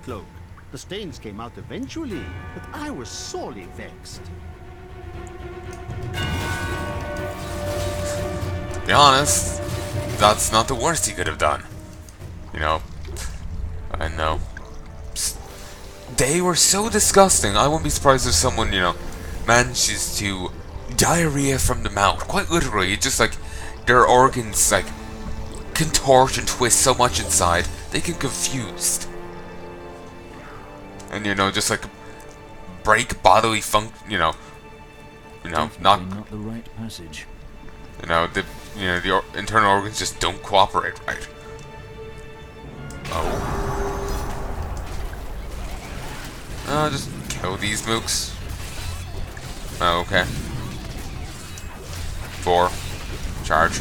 cloak. The stains came out eventually, but I was sorely vexed. To be honest, that's not the worst he could have done. You know, I know. They were so disgusting. I wouldn't be surprised if someone, you know, manages to diarrhea from the mouth. Quite literally, it's just like their organs like contort and twist so much inside they get confused. And you know, just like break bodily function. You know, not the right passage. the internal organs just don't cooperate right. Just kill these mooks. Oh, okay. 4. Charge.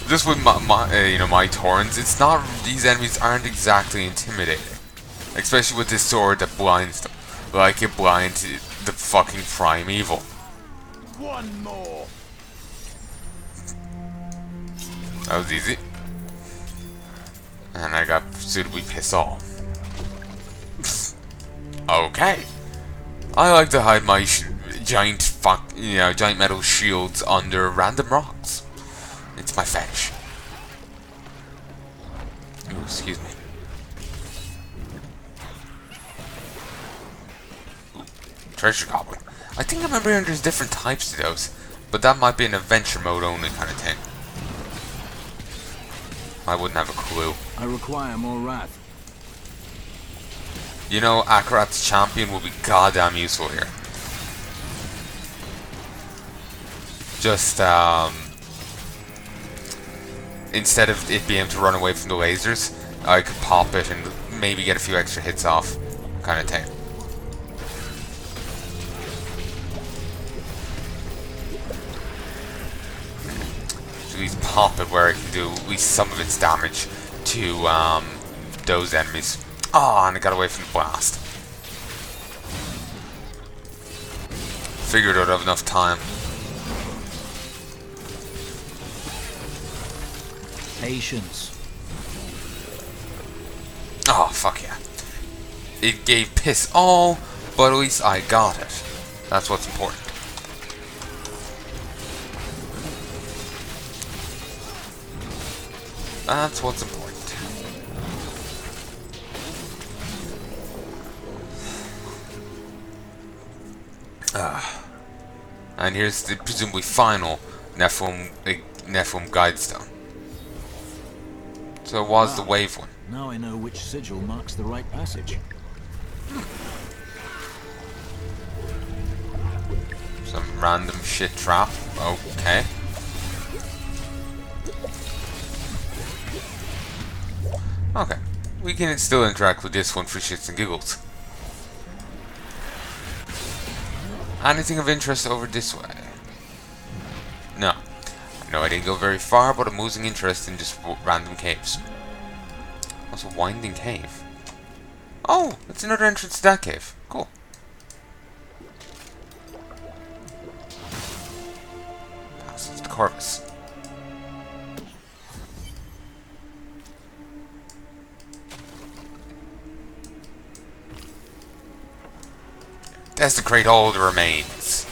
Just with my torrents, it's not. These enemies aren't exactly intimidating, especially with this sword that blinds them, like it blinds the fucking primeval. One more. That was easy, and I got suitably pissed off. Okay, I like to hide my giant metal shields under random rocks. It's my fetish. Ooh, excuse me. Ooh, treasure goblin. I think I remember there's different types to those, but that might be an adventure mode only kind of thing. I wouldn't have a clue. I require more wrath. You know, Akarat's champion will be goddamn useful here. Just, instead of it being able to run away from the lasers, I could pop it and maybe get a few extra hits off, kind of thing. So at least pop it where I can do at least some of its damage to those enemies. Ah, and I got away from the blast. Figured I'd have enough time. Patience. Oh, fuck yeah. It gave piss all, but at least I got it. That's what's important. That's what's important. And here's the presumably final Nephilim Guidestone. So it was the wave one. Now I know which sigil marks the right passage. Some random shit trap. Okay. Okay. We can still interact with this one for shits and giggles. Anything of interest over this way? No. No, I didn't go very far, but I'm losing interest in just random caves. Also, winding cave. Oh, that's another entrance to that cave. Cool. Passage to Corvus. Desecrate all the remains.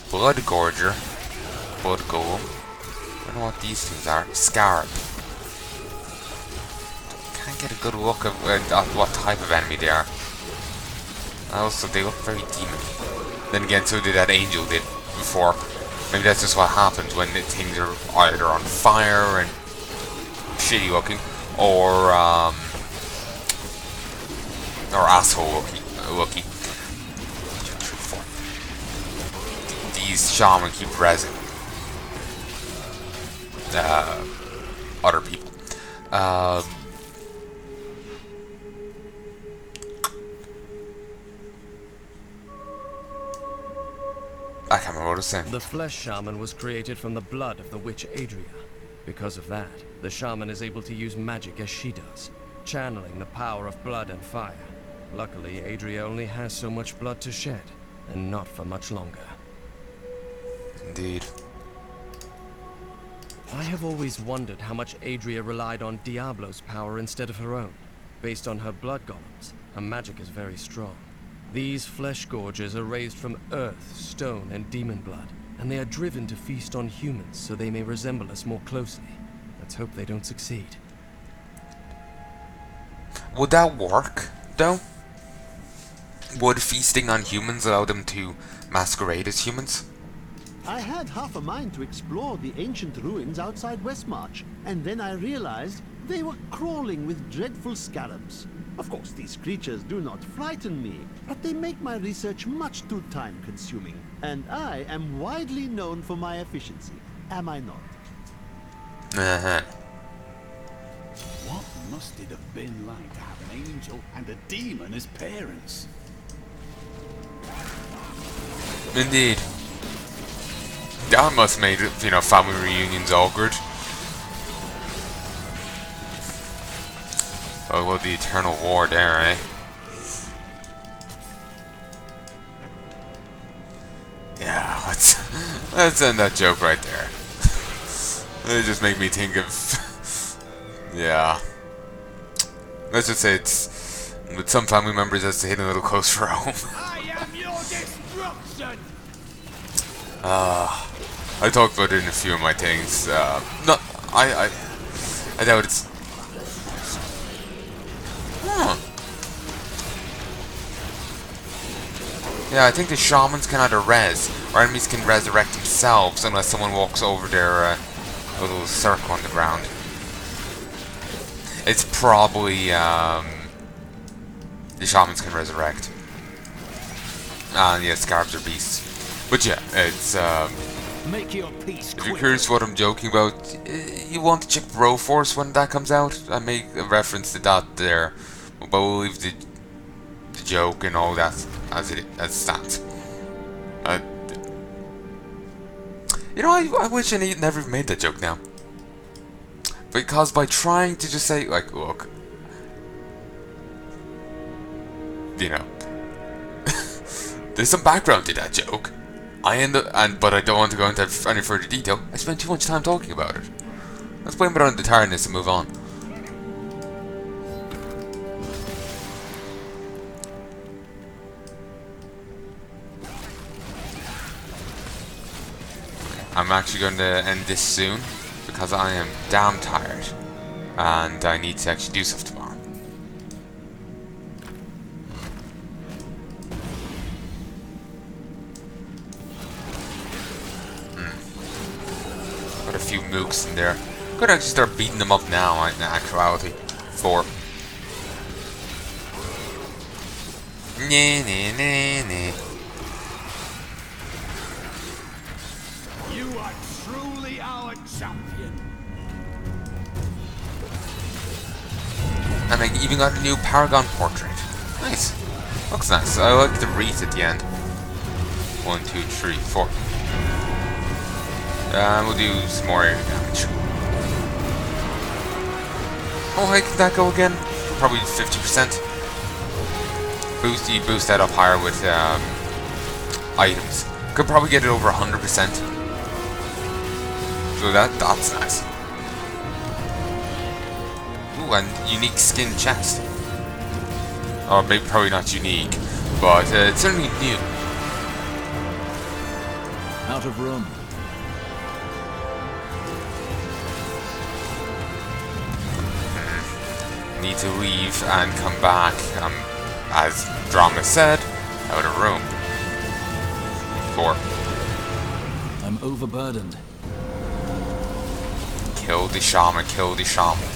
Blood Gorger. Blood Golem. I don't know what these things are. Scarab. Can't get a good look at what type of enemy they are. Also, they look very demon. Then again, so did that angel did before. Maybe that's just what happens when things are either on fire and shitty looking, or asshole looking. These shaman keep rezzing other people. I can't remember what I was saying. The flesh shaman was created from the blood of the witch Adria. Because of that, the shaman is able to use magic as she does, channeling the power of blood and fire. Luckily, Adria only has so much blood to shed, and not for much longer. Indeed. I have always wondered how much Adria relied on Diablo's power instead of her own. Based on her blood golems, her magic is very strong. These flesh gorges are raised from earth, stone, and demon blood, and they are driven to feast on humans so they may resemble us more closely. Let's hope they don't succeed. Would that work, though? Would feasting on humans allow them to masquerade as humans? I had half a mind to explore the ancient ruins outside Westmarch, and then I realized they were crawling with dreadful scarabs. Of course, these creatures do not frighten me, but they make my research much too time-consuming. And I am widely known for my efficiency, am I not? Uh-huh. What must it have been like to have an angel and a demon as parents? Indeed. That must have made, you know, family reunions awkward. Oh, well, the eternal war there, eh? Yeah, let's end that joke right there. It just made me think of... yeah. Let's just say it's... with some family members that's hitting a little close for home. I am your destruction! I talked about it in a few of my things. No, I doubt it's... Yeah, I think the shamans can either res, or enemies can resurrect themselves unless someone walks over their little circle on the ground. It's probably, the shamans can resurrect. And yeah, scarabs are beasts. But yeah, it's, Make your peace if you're quick. curious what I'm joking about, you want to check Broforce when that comes out. I make a reference to that there, but we'll leave the joke and all that as it stands. You know, I wish I never made that joke now, because by trying to just say like, look, you know, there's some background to that joke. But I don't want to go into any further detail. I spent too much time talking about it. Let's blame it on the tiredness and move on. I'm actually going to end this soon because I am damn tired and I need to actually do stuff tomorrow. Got a few mooks in there. Could actually start beating them up now in actuality. 4. You are truly our champion. And I even got a new Paragon portrait. Nice. Looks nice. I like the wreath at the end. 1, 2, 3, 4. We'll do some more area damage. How high can that go again? Probably 50%. You boost that up higher with items. Could probably get it over 100%. So that's nice. Ooh, and unique skin chest. Or maybe probably not unique, but it's certainly new. Out of room. Need to leave and come back. As Drama said, out of room. 4. I'm overburdened. Kill the shaman, kill the shaman.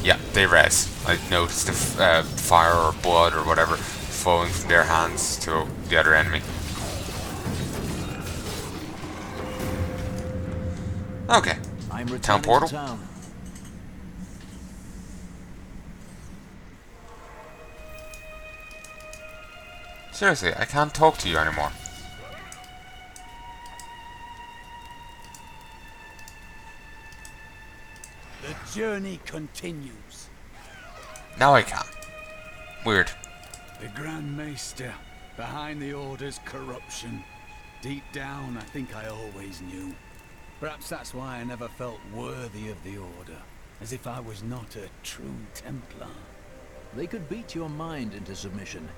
Yeah, they res. I noticed the fire or blood or whatever flowing from their hands to the other enemy. Okay. I'm returning Town portal. to town. Seriously, I can't talk to you anymore. The journey continues. Now I can. Weird. The Grand Maester, behind the Order's corruption. Deep down, I think I always knew. Perhaps that's why I never felt worthy of the Order, as if I was not a true Templar. They could beat your mind into submission,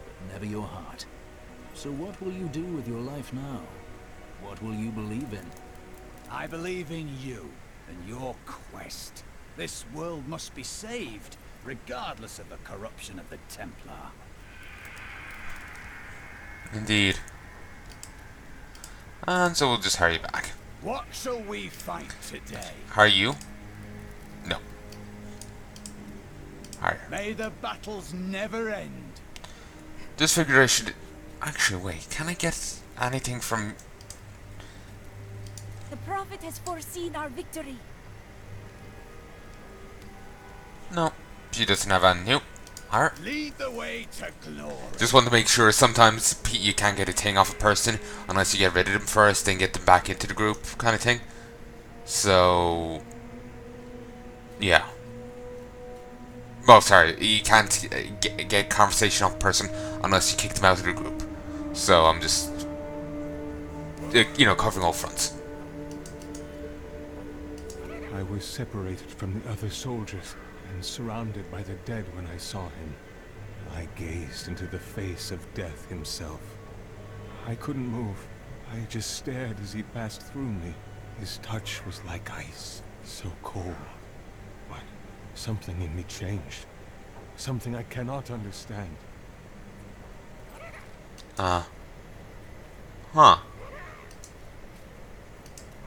but never your heart. So what will you do with your life now? What will you believe in? I believe in you and your quest. This world must be saved, regardless of the corruption of the Templar. Indeed. And so we'll just hurry back. What shall we fight today? Are you? No. Are you? May the battles never end. Just figured I should... Actually, wait. Can I get anything from... The Prophet has foreseen our victory. No. She doesn't have any. Nope. Alright. Lead the way to glory. Just want to make sure sometimes you can't get a thing off a person unless you get rid of them first, then get them back into the group kind of thing. So... yeah. Well, sorry. You can't get conversation off a person unless you kick them out of the group. So I'm just... you know, covering all fronts. I was separated from the other soldiers and surrounded by the dead when I saw him. I gazed into the face of death himself. I couldn't move. I just stared as he passed through me. His touch was like ice, so cold. But something in me changed. Something I cannot understand. Huh.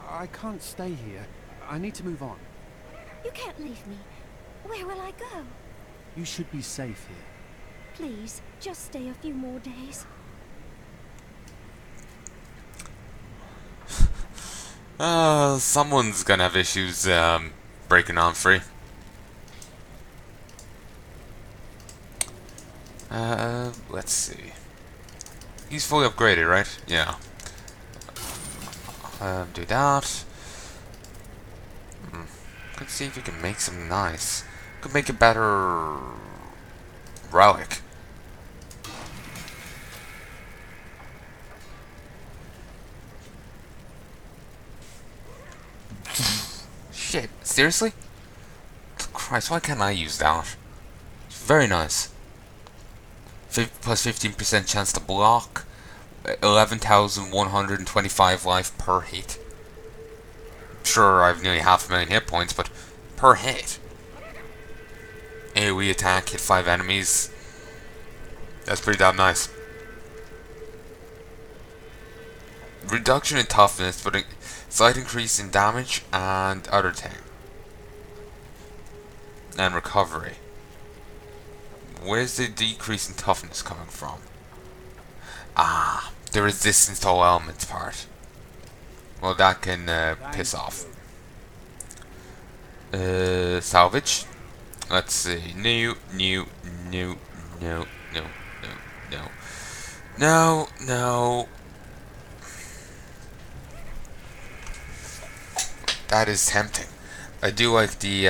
I can't stay here. I need to move on. You can't leave me. Where will I go? You should be safe here. Please, just stay a few more days. Someone's gonna have issues, breaking on free. Let's see. He's fully upgraded, right? Yeah. Do that. Could see if we can make some nice. Could make a better relic. Shit, seriously? Christ, why can't I use that? It's very nice. Plus 15% chance to block. 11,125 life per hit. Sure, I have nearly 500,000 hit points, but per hit. AoE attack, hit 5 enemies. That's pretty damn nice. Reduction in toughness, but a slight increase in damage and other thing. And recovery. Where's the decrease in toughness coming from? Ah, the resistance to all elements part. Well, that can piss off. Salvage. Let's see. No. That is tempting. I do like the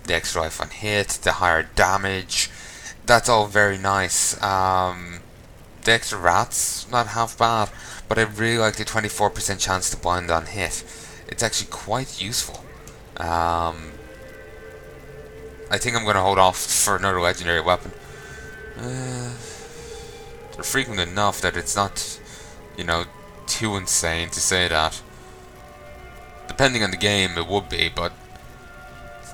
extra life on hit, the higher damage. That's all very nice. The extra rats, not half bad, but I really like the 24% chance to blind on hit. It's actually quite useful. I think I'm going to hold off for another legendary weapon. They're frequent enough that it's not, you know, too insane to say that. Depending on the game, it would be, but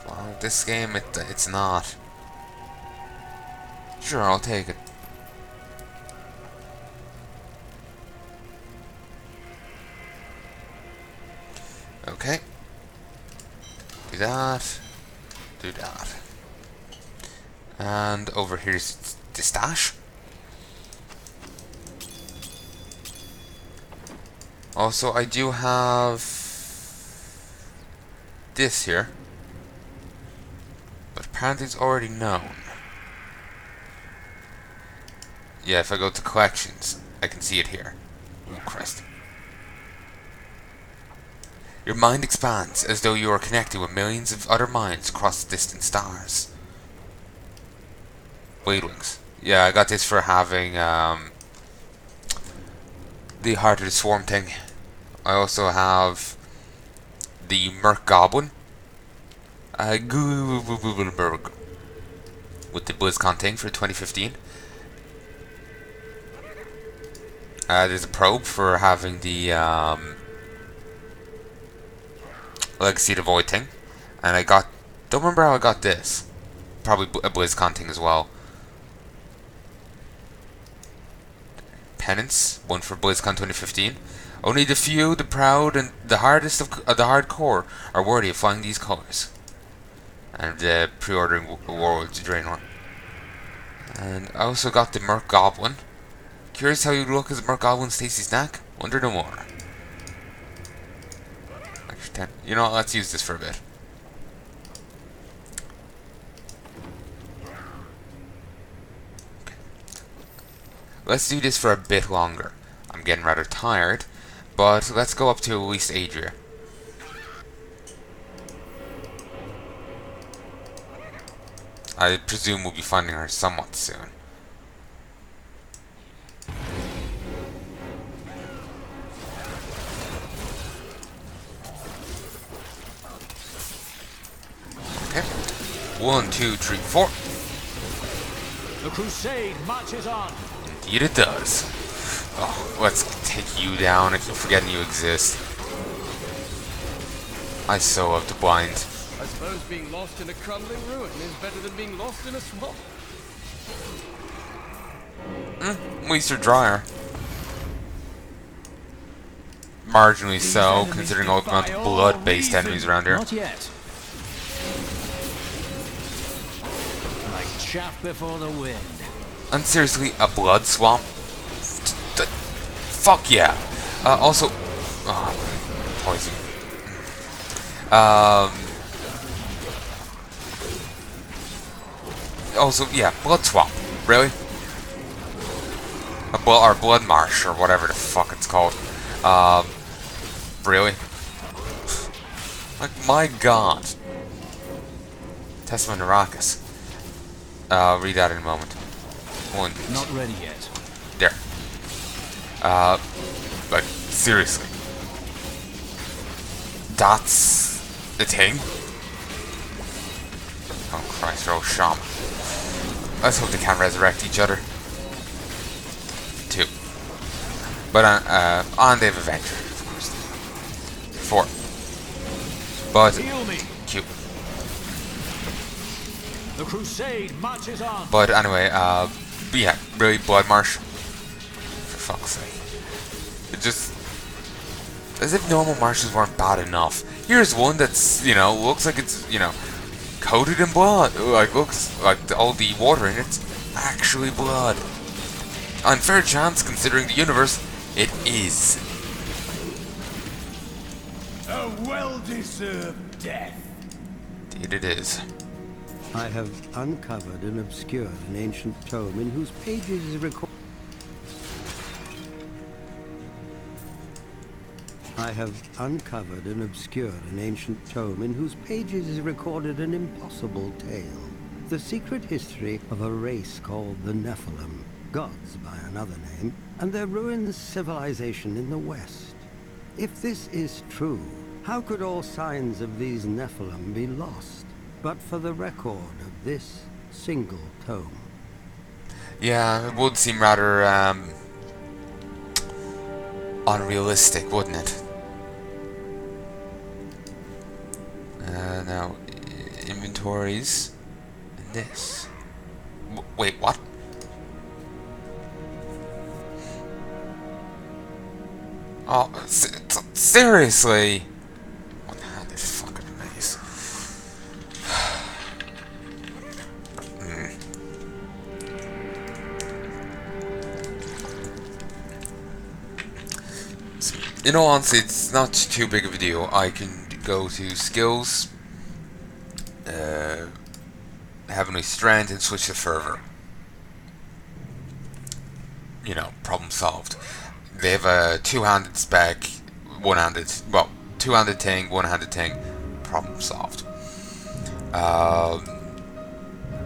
well, this game, it's not. Sure, I'll take it. Okay. Do that. Do that. And over here's the stash. Also, I do have this here. But apparently it's already known. Yeah, if I go to collections, I can see it here. Oh, Christ. Your mind expands as though you are connected with millions of other minds across distant stars. Blade wings. Yeah, I got this for having the Heart of the Swarm thing. I also have the Merc Goblin. With the BlizzCon thing for 2015. There's a probe for having the Legacy of the Void thing. And I got... Don't remember how I got this. Probably a BlizzCon thing as well. Penance, one for BlizzCon 2015. Only the few, the proud, and the hardest of the hardcore are worthy of flying these colors. And pre-ordering World to Draenor. And I also got the Merc Goblin. Curious how you look as a Merc Goblin Stacy's neck? Wonder no more. Actually, 10. You know what? Let's use this for a bit. Let's do this for a bit longer. I'm getting rather tired, but let's go up to at least Adria. I presume we'll be finding her somewhat soon. Okay. 1, 2, 3, 4. The crusade marches on. Indeed it does. Oh, let's take you down. I keep forgetting you exist. I so love to blind. I suppose being lost in a crumbling ruin is better than being lost in a swamp. At least you're drier. Marginally so, considering all the amount of blood-based enemies around here. Not yet. Like chaff before the wind. And seriously, a blood swamp? Fuck yeah. Also, poison. Also, yeah, blood swamp. Really? Or blood marsh, or whatever the fuck it's called. Really? Like, my god. Testament Arrakis. I'll read that in a moment. One. Not ready yet. There. Like, seriously. That's the thing? Oh Christ, they're all shaman. Let's hope they can resurrect each other. 2. But on they have Avenger, of course. 4. But cute. The crusade marches on. But anyway, yeah, really blood marsh. For fuck's sake. It just as if normal marshes weren't bad enough. Here's one that's, you know, looks like it's, you know, coated in blood. Like, looks like all the water in it's actually blood. Unfair chance, considering the universe, it is. A well-deserved death. Indeed it is. I have uncovered and obscured an ancient tome in whose pages is recorded. I have uncovered and obscured an ancient tome in whose pages is recorded an impossible tale. The secret history of a race called the Nephilim, gods by another name, and their ruined civilization in the West. If this is true, how could all signs of these Nephilim be lost, but for the record of this single tome? Yeah, it would seem rather, unrealistic, wouldn't it? Now, inventories, and this. Wait, what? Oh, seriously? One-handed fucking maze. In all honesty, it's not too big of a deal. I can go to skills, heavenly strength, and switch to fervor. You know, problem solved. They have a two-handed spec, one-handed, well, two-handed thing, one-handed thing, problem solved.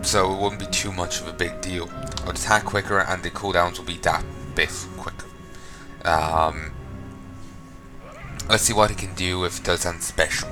So it wouldn't be too much of a big deal. I would attack quicker and the cooldowns will be that bit quicker. Let's see what he can do if it does something special.